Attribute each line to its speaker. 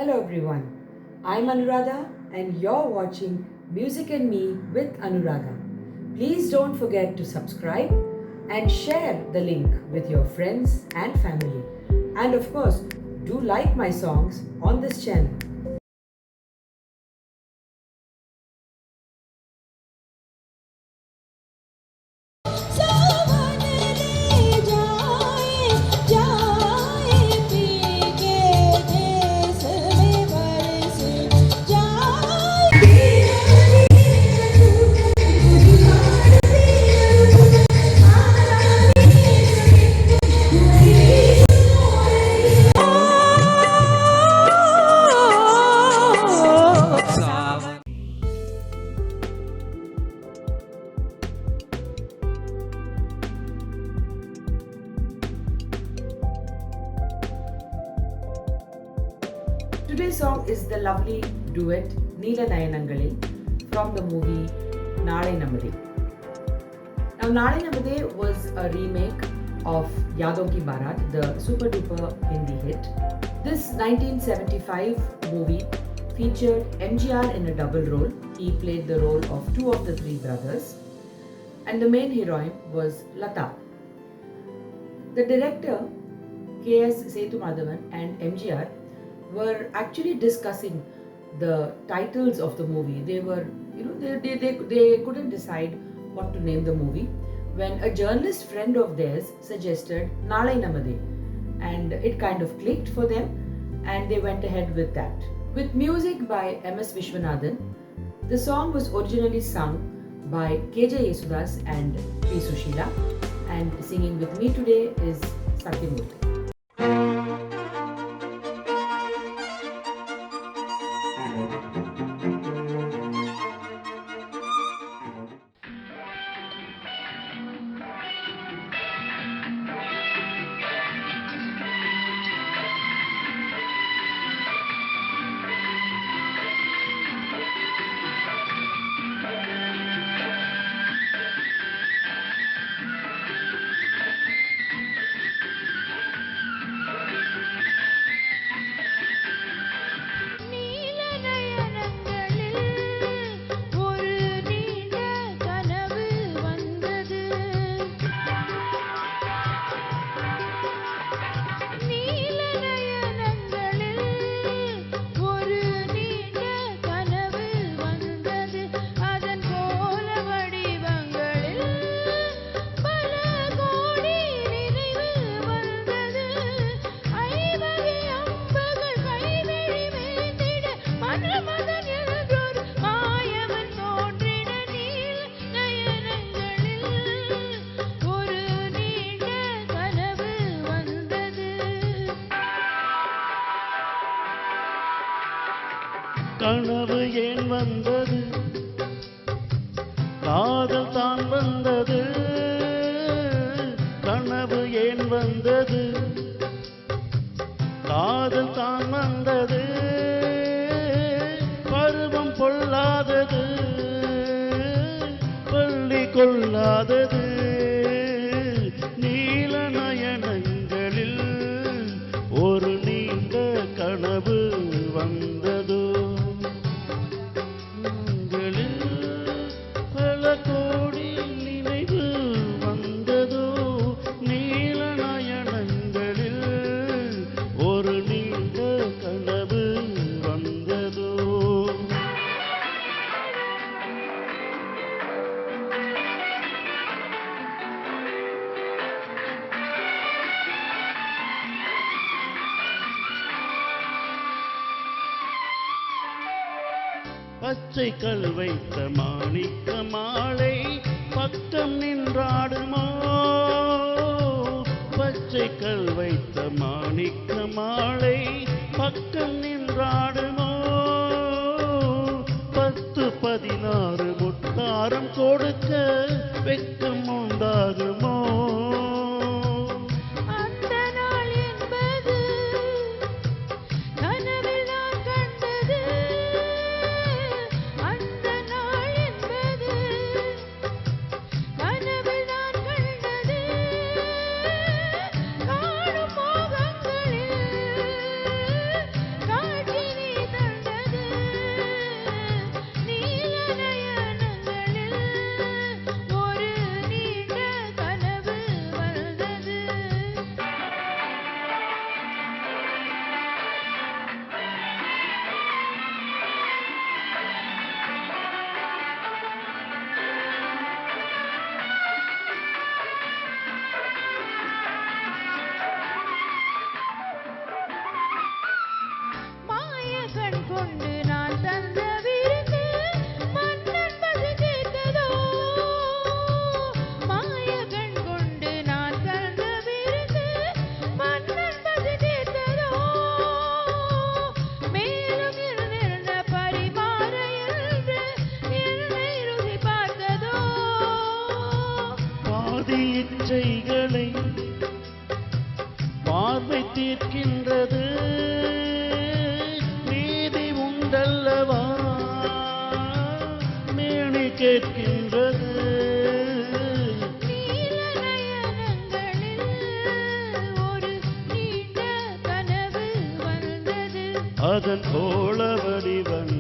Speaker 1: Hello everyone, I'm Anuradha and you're watching Music and Me with Anuradha. Please don't forget to subscribe and share the link with your friends and family. And of course, do like my songs on this channel. Today's song is the lovely duet Neela Nayanangalil from the movie Naalai Nammade. Now Naalai Nammade was a remake of Yadon Ki Barat, the super duper Hindi hit. This 1975 movie featured MGR in a double role. He played the role of two of the three brothers and the main heroine was Lata. The director K.S. Sethumadhavan and MGR were actually discussing the titles of the movie. They were, they couldn't decide what to name the movie when a journalist friend of theirs suggested Naalai Nammade, and it kind of clicked for them and they went ahead with that. With music by M.S. Vishwanathan, the song was originally sung by K.J. Yesudas and P. Sushila, and singing with me today is Satyamurthy.
Speaker 2: கனவு ஏன் வந்தது, காதல் தான் வந்தது. கனவு ஏன் வந்தது, காதல் தான் வந்தது. பருவம் பொல்லாதது, பள்ளி கொள்ளாதது. நீல நயனங்களில் ஒரு நீண்ட கனவு வந்ததோ. பச்சை கல் வைத்த மாணிக்க மாலை பக்கம் நின்றாடுமோ. பச்சை கல் வைத்த மாணிக்க மாலை பக்கம் நின்றாடுமோ. 10-16 முத்தாரம் கொடுக்க வெட்கம் உண்டாகுமோ.
Speaker 3: காட்சி கண் கொண்டு நான் தந்த விருந்து மன்னன் பசி தீர்த்ததோ மாய கண் கொண்டு நான் தந்த விருந்து மன்னன் பசி தீர்த்ததோ மேலும் இருந்திருந்த பரிமாற என்று என்னை ருசி பார்த்ததோ
Speaker 2: பாதி இச்சைகளை பார்வை தீர்க்கின்றது நீதி உண்டல்லவா மேனி கேட்கின்றது
Speaker 3: நீல நயனங்களில் ஒரு நீண்ட கனவு வந்தது
Speaker 2: அதன் கோள வடிவம்